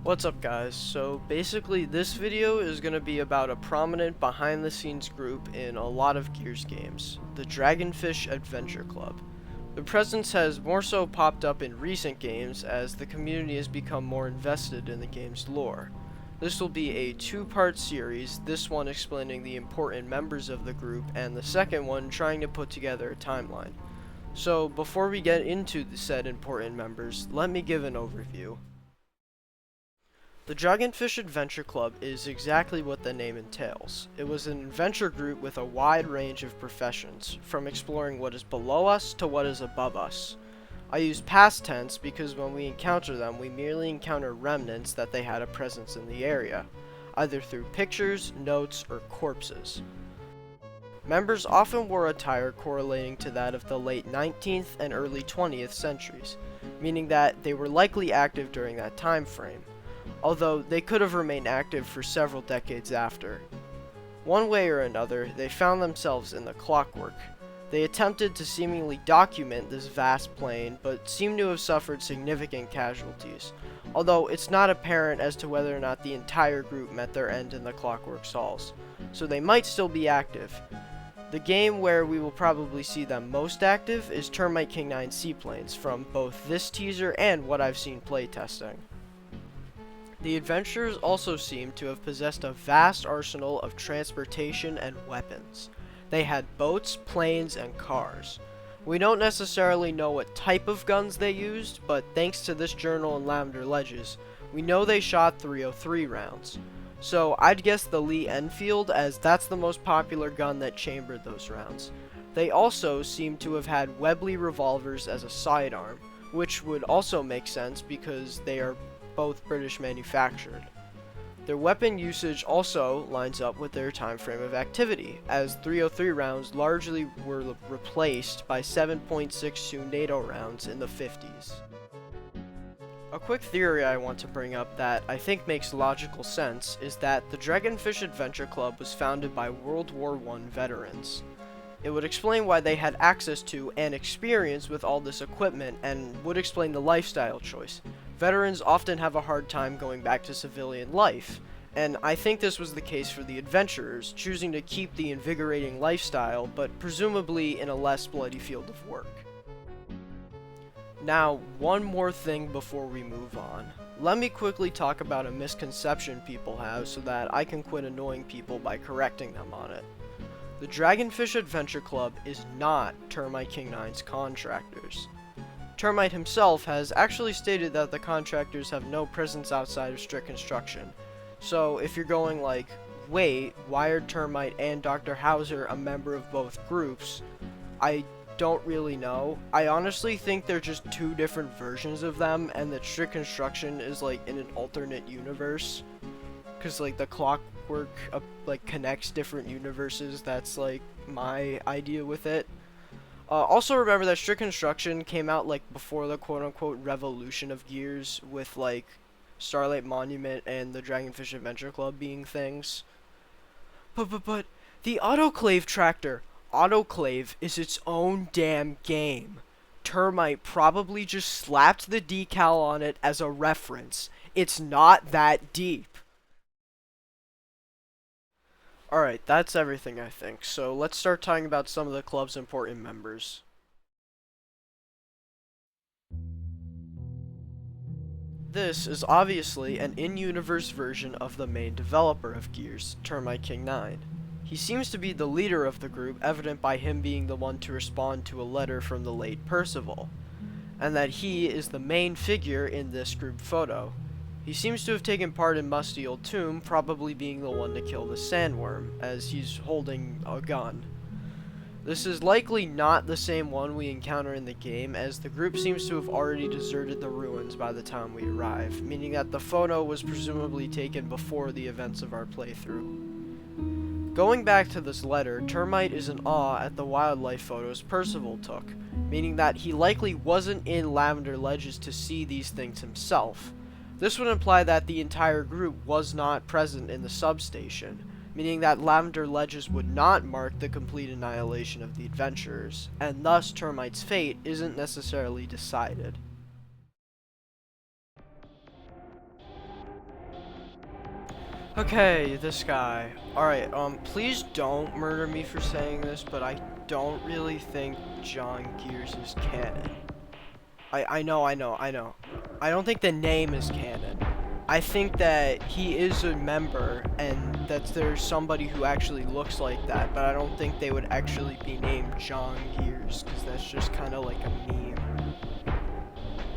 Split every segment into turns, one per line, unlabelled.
What's up guys? So basically this video is going to be about a prominent behind the scenes group in a lot of Gears games, the Dragonfish Adventure Club. Their presence has more so popped up in recent games as the community has become more invested in the game's lore. This will be a two-part series, this one explaining the important members of the group and the second one trying to put together a timeline. So before we get into the said important members, let me give an overview. The Dragonfish Adventure Club is exactly what the name entails. It was an adventure group with a wide range of professions, from exploring what is below us to what is above us. I use past tense because when we encounter them, we merely encounter remnants that they had a presence in the area, either through pictures, notes, or corpses. Members often wore attire correlating to that of the late 19th and early 20th centuries, meaning that they were likely active during that time frame, although they could have remained active for several decades after. One way or another, they found themselves in the Clockwork. They attempted to seemingly document this vast plain, but seem to have suffered significant casualties, although it's not apparent as to whether or not the entire group met their end in the Clockwork halls, so they might still be active. The game where we will probably see them most active is Termite King 9 Seaplanes, from both this teaser and what I've seen playtesting. The adventurers also seem to have possessed a vast arsenal of transportation and weapons. They had boats, planes, and cars. We don't necessarily know what type of guns they used, but thanks to this journal and Lavender Ledges, we know they shot 303 rounds. So I'd guess the Lee Enfield, as that's the most popular gun that chambered those rounds. They also seem to have had Webley revolvers as a sidearm, which would also make sense because they are both British manufactured. Their weapon usage also lines up with their time frame of activity, as 303 rounds largely were replaced by 7.62 NATO rounds in the 50s. A quick theory I want to bring up that I think makes logical sense is that the Dragonfish Adventure Club was founded by World War I veterans. It would explain why they had access to and experience with all this equipment, and would explain the lifestyle choice. Veterans often have a hard time going back to civilian life, and I think this was the case for the adventurers, choosing to keep the invigorating lifestyle, but presumably in a less bloody field of work. Now, one more thing before we move on. Let me quickly talk about a misconception people have so that I can quit annoying people by correcting them on it. The Dragonfish Adventure Club is not Termite King 9's contractors. Termite himself has actually stated that the contractors have no presence outside of strict construction. So if you're going like, wait, why are Termite and Dr. Hauser a member of both groups? I don't really know. I honestly think they're just two different versions of them, and that strict construction is like in an alternate universe. Cause like the Clockwork like connects different universes. That's like my idea with it. Also remember that strict construction came out like before the quote-unquote revolution of Gears, with like Starlight Monument and the Dragonfish Adventure Club being things. But the autoclave tractor. Autoclave is its own damn game. Termite probably just slapped the decal on it as a reference. It's not that deep. Alright, that's everything I think, so let's start talking about some of the club's important members. This is obviously an in-universe version of the main developer of Gears, Termite King 9. He seems to be the leader of the group, evident by him being the one to respond to a letter from the late Percival, and that he is the main figure in this group photo. He seems to have taken part in Musty Old Tomb, probably being the one to kill the sandworm, as he's holding a gun. This is likely not the same one we encounter in the game, as the group seems to have already deserted the ruins by the time we arrive, meaning that the photo was presumably taken before the events of our playthrough. Going back to this letter, Termite is in awe at the wildlife photos Percival took, meaning that he likely wasn't in Lavender Ledges to see these things himself. This would imply that the entire group was not present in the substation, meaning that Lavender Ledges would not mark the complete annihilation of the adventurers, and thus Termite's fate isn't necessarily decided. Okay, this guy. Alright, please don't murder me for saying this, but I don't really think John Gears is canon. I know. I don't think the name is canon. I think that he is a member and that there's somebody who actually looks like that, but I don't think they would actually be named John Gears, because that's just kind of like a meme.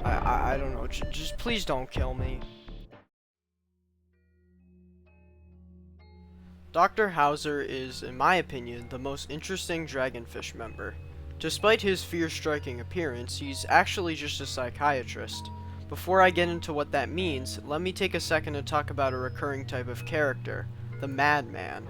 I don't know. Just please don't kill me. Dr. Hauser is, in my opinion, the most interesting Dragonfish member. Despite his fear-striking appearance, he's actually just a psychiatrist. Before I get into what that means, let me take a second to talk about a recurring type of character, the madman.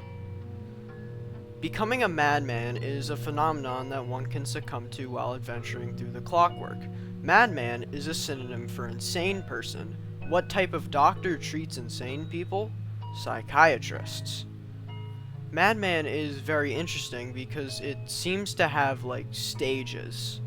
Becoming a madman is a phenomenon that one can succumb to while adventuring through the Clockwork. Madman is a synonym for insane person. What type of doctor treats insane people? Psychiatrists. Madman is very interesting because it seems to have, like, stages.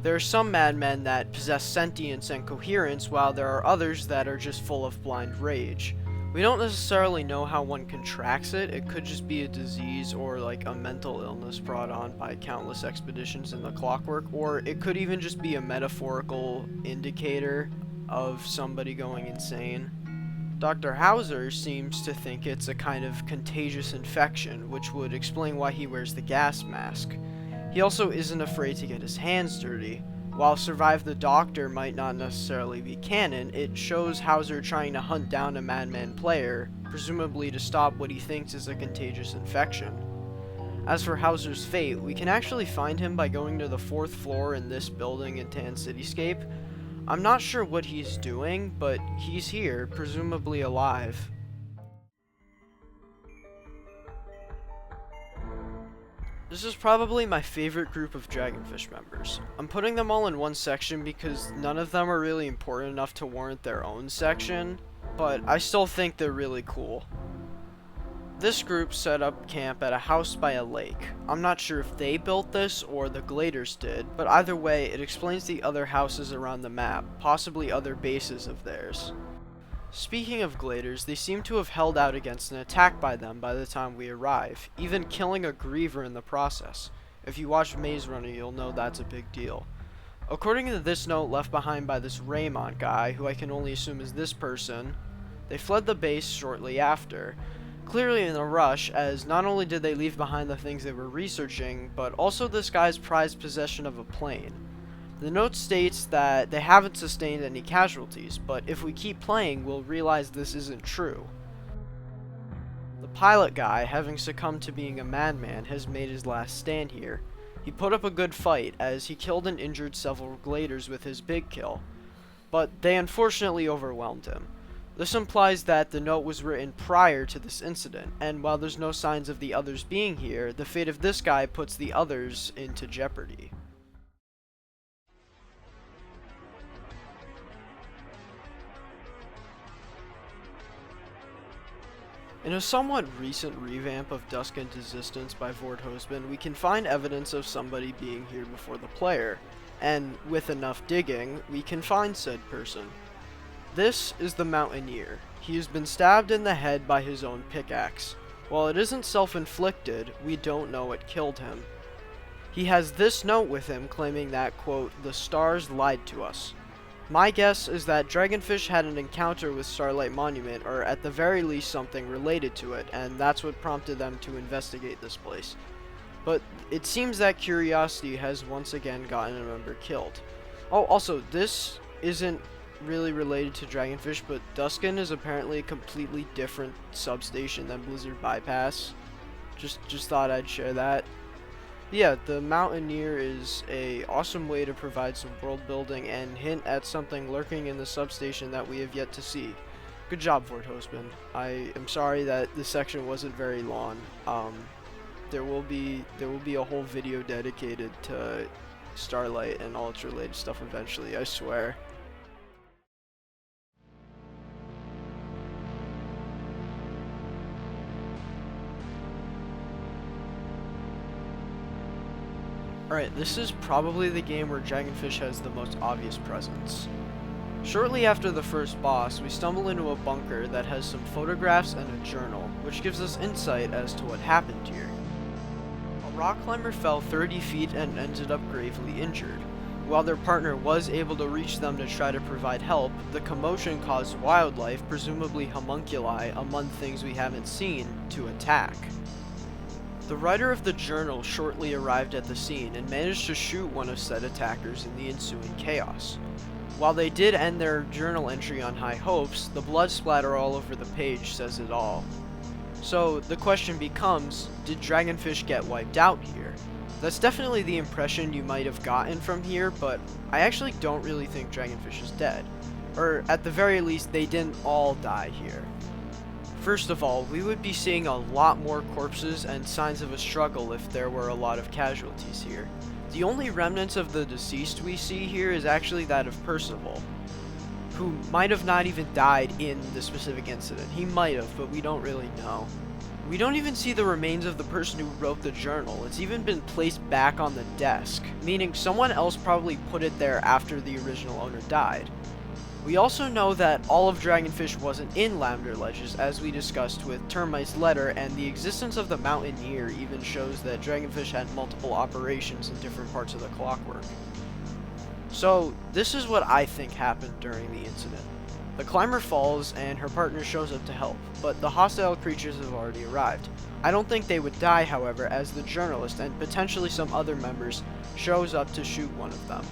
There are some madmen that possess sentience and coherence, while there are others that are just full of blind rage. We don't necessarily know how one contracts it. It could just be a disease or, like, a mental illness brought on by countless expeditions in the Clockwork, or it could even just be a metaphorical indicator of somebody going insane. Dr. Hauser seems to think it's a kind of contagious infection, which would explain why he wears the gas mask. He also isn't afraid to get his hands dirty. While Survive the Doctor might not necessarily be canon, it shows Hauser trying to hunt down a madman player, presumably to stop what he thinks is a contagious infection. As for Hauser's fate, we can actually find him by going to the 4th floor in this building in Tan Cityscape. I'm not sure what he's doing, but he's here, presumably alive. This is probably my favorite group of Dragonfish members. I'm putting them all in one section because none of them are really important enough to warrant their own section, but I still think they're really cool. This group set up camp at a house by a lake. I'm not sure if they built this or the Gladers did, but either way, it explains the other houses around the map, possibly other bases of theirs. Speaking of Gladers, they seem to have held out against an attack by them by the time we arrive, even killing a Griever in the process. If you watch Maze Runner, you'll know that's a big deal. According to this note left behind by this Raymond guy, who I can only assume is this person, they fled the base shortly after. Clearly in a rush, as not only did they leave behind the things they were researching, but also this guy's prized possession of a plane. The note states that they haven't sustained any casualties, but if we keep playing, we'll realize this isn't true. The pilot guy, having succumbed to being a madman, has made his last stand here. He put up a good fight, as he killed and injured several Gladers with his big kill, but they unfortunately overwhelmed him. This implies that the note was written prior to this incident, and while there's no signs of the others being here, the fate of this guy puts the others into jeopardy. In a somewhat recent revamp of Dusk and Desistance by Vord Hosbin, we can find evidence of somebody being here before the player, and with enough digging, we can find said person. This is the Mountaineer. He has been stabbed in the head by his own pickaxe. While it isn't self-inflicted, we don't know what killed him. He has this note with him claiming that, quote, "the stars lied to us." My guess is that Dragonfish had an encounter with Starlight Monument, or at the very least something related to it, and that's what prompted them to investigate this place. But it seems that curiosity has once again gotten a member killed. Oh, also, this isn't really related to Dragonfish, but Duskin is apparently a completely different substation than Blizzard Bypass. Just thought I'd share that. Yeah, the Mountaineer is a awesome way to provide some world building and hint at something lurking in the substation that we have yet to see. Good job, Vord Hosbin. I am sorry that this section wasn't very long. There will be a whole video dedicated to Starlight and all its related stuff eventually, I swear. Alright, this is probably the game where Dragonfish has the most obvious presence. Shortly after the first boss, we stumble into a bunker that has some photographs and a journal, which gives us insight as to what happened here. A rock climber fell 30 feet and ended up gravely injured. While their partner was able to reach them to try to provide help, the commotion caused wildlife, presumably homunculi among things we haven't seen, to attack. The writer of the journal shortly arrived at the scene and managed to shoot one of said attackers in the ensuing chaos. While they did end their journal entry on high hopes, the blood splatter all over the page says it all. So the question becomes, did Dragonfish get wiped out here? That's definitely the impression you might have gotten from here, but I actually don't really think Dragonfish is dead. Or at the very least, they didn't all die here. First of all, we would be seeing a lot more corpses and signs of a struggle if there were a lot of casualties here. The only remnants of the deceased we see here is actually that of Percival, who might have not even died in the specific incident. He might have, but we don't really know. We don't even see the remains of the person who wrote the journal. It's even been placed back on the desk, meaning someone else probably put it there after the original owner died. We also know that all of Dragonfish wasn't in Lavender Ledges, as we discussed with Termite's letter, and the existence of the Mountaineer even shows that Dragonfish had multiple operations in different parts of the Clockwork. So, this is what I think happened during the incident. The climber falls, and her partner shows up to help, but the hostile creatures have already arrived. I don't think they would die, however, as the journalist, and potentially some other members, shows up to shoot one of them.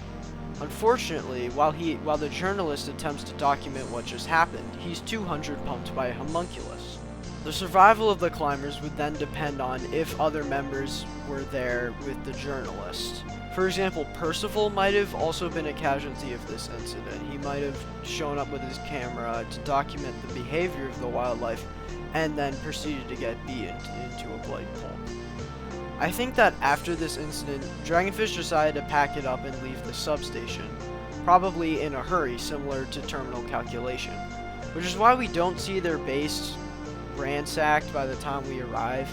Unfortunately, while the journalist attempts to document what just happened, he's 200 pumped by a homunculus. The survival of the climbers would then depend on if other members were there with the journalist. For example, Percival might have also been a casualty of this incident. He might have shown up with his camera to document the behavior of the wildlife and then proceeded to get beaten into a bloody pulp. I think that after this incident, Dragonfish decided to pack it up and leave the substation, probably in a hurry similar to Terminal Calculation, which is why we don't see their base ransacked by the time we arrive.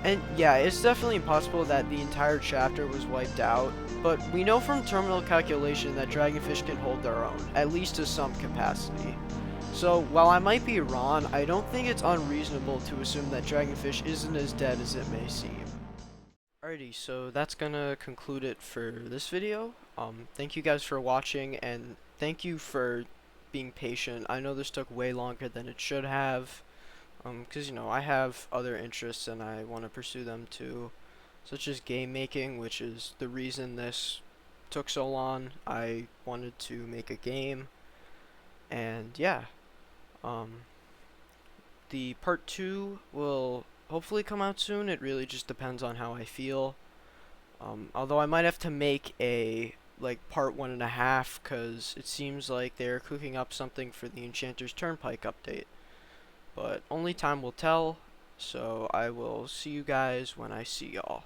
And yeah, it's definitely possible that the entire chapter was wiped out, but we know from Terminal Calculation that Dragonfish can hold their own, at least to some capacity. So while I might be wrong, I don't think it's unreasonable to assume that Dragonfish isn't as dead as it may seem. Alrighty, so that's gonna conclude it for this video. Thank you guys for watching, and thank you for being patient. I know this took way longer than it should have, because, you know, I have other interests and I want to pursue them too, such as game making, which is the reason this took so long. I wanted to make a game, and yeah, the part 2 will hopefully come out soon. It really just depends on how I feel. Although I might have to make a part 1.5, because it seems like they're cooking up something for the Enchanter's Turnpike update. But only time will tell, so I will see you guys when I see y'all.